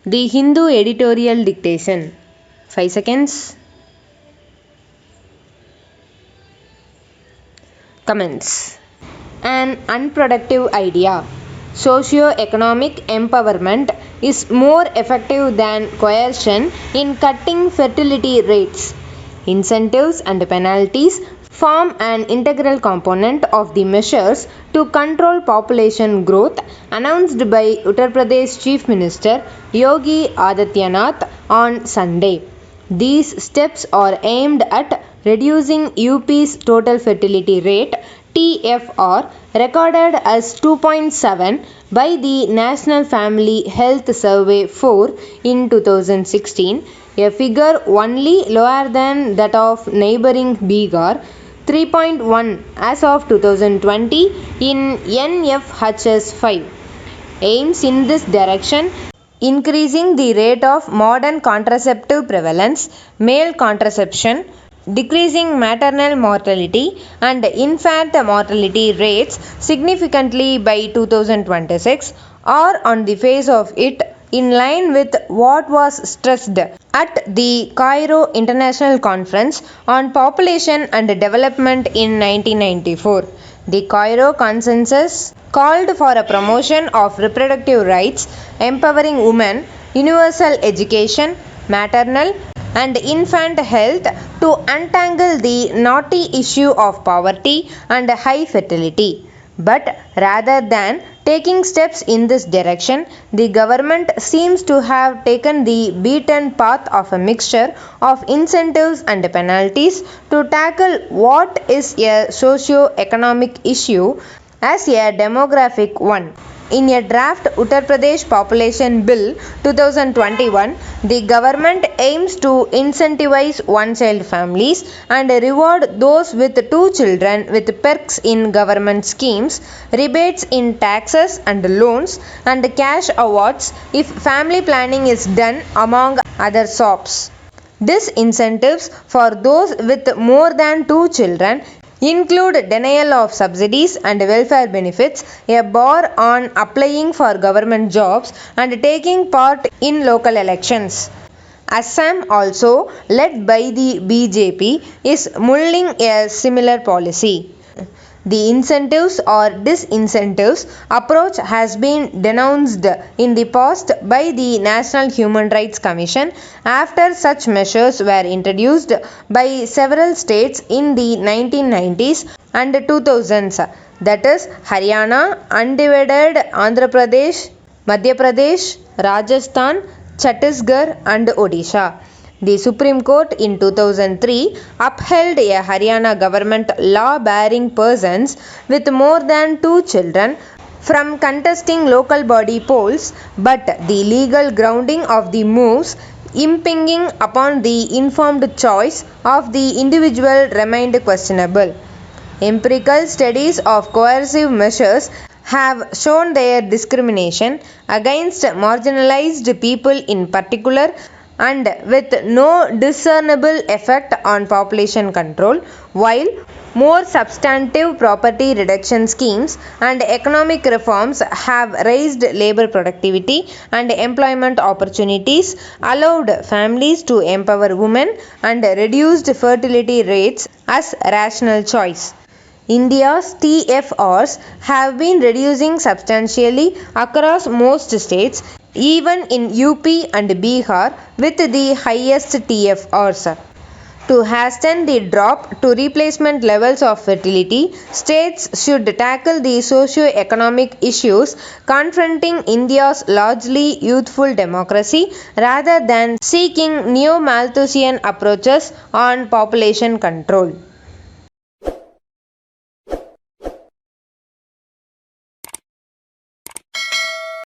The Hindu Editorial Dictation. 5 seconds. Comments. An unproductive idea. Socio-economic empowerment is more effective than coercion in cutting fertility rates. Incentives and penalties form an integral component of the measures to control population growth announced by Uttar Pradesh Chief Minister Yogi Adityanath on Sunday. These steps are aimed at reducing UP's total fertility rate (TFR) recorded as 2.7 by the National Family Health Survey 4 in 2016, a figure only lower than that of neighboring Bihar, 3.1 as of 2020 in NFHS 5. Aims in this direction: increasing the rate of modern contraceptive prevalence, male contraception, decreasing maternal mortality and infant mortality rates significantly by 2026, or on the face of it, in line with what was stressed at the Cairo International Conference on Population and Development in 1994. The Cairo Consensus called for a promotion of reproductive rights, empowering women, universal education, maternal and infant health to untangle the knotty issue of poverty and high fertility. But rather than taking steps in this direction, the government seems to have taken the beaten path of a mixture of incentives and penalties to tackle what is a socio-economic issue as a demographic one. In a draft Uttar Pradesh Population Bill 2021, the government aims to incentivize one-child families and reward those with two children with perks in government schemes, rebates in taxes and loans, and cash awards if family planning is done, among other SOPs. Disincentives for those with more than two children include denial of subsidies and welfare benefits, a bar on applying for government jobs, and taking part in local elections. Assam, also led by the BJP, is mulling a similar policy. The incentives or disincentives approach has been denounced in the past by the National Human Rights Commission after such measures were introduced by several states in the 1990s and 2000s, that is Haryana, undivided Andhra Pradesh, Madhya Pradesh, Rajasthan, Chhattisgarh and Odisha. The Supreme Court in 2003 upheld a Haryana government law barring persons with more than two children from contesting local body polls, but the legal grounding of the moves impinging upon the informed choice of the individual remained questionable. Empirical studies of coercive measures have shown their discrimination against marginalized people in particular, and with no discernible effect on population control, while more substantive property reduction schemes and economic reforms have raised labor productivity and employment opportunities, allowed families to empower women, and reduced fertility rates as rational choice. India's TFRs have been reducing substantially across most states, even in UP and Bihar with the highest TFRs. To hasten the drop to replacement levels of fertility, states should tackle the socio-economic issues confronting India's largely youthful democracy rather than seeking neo-Malthusian approaches on population control.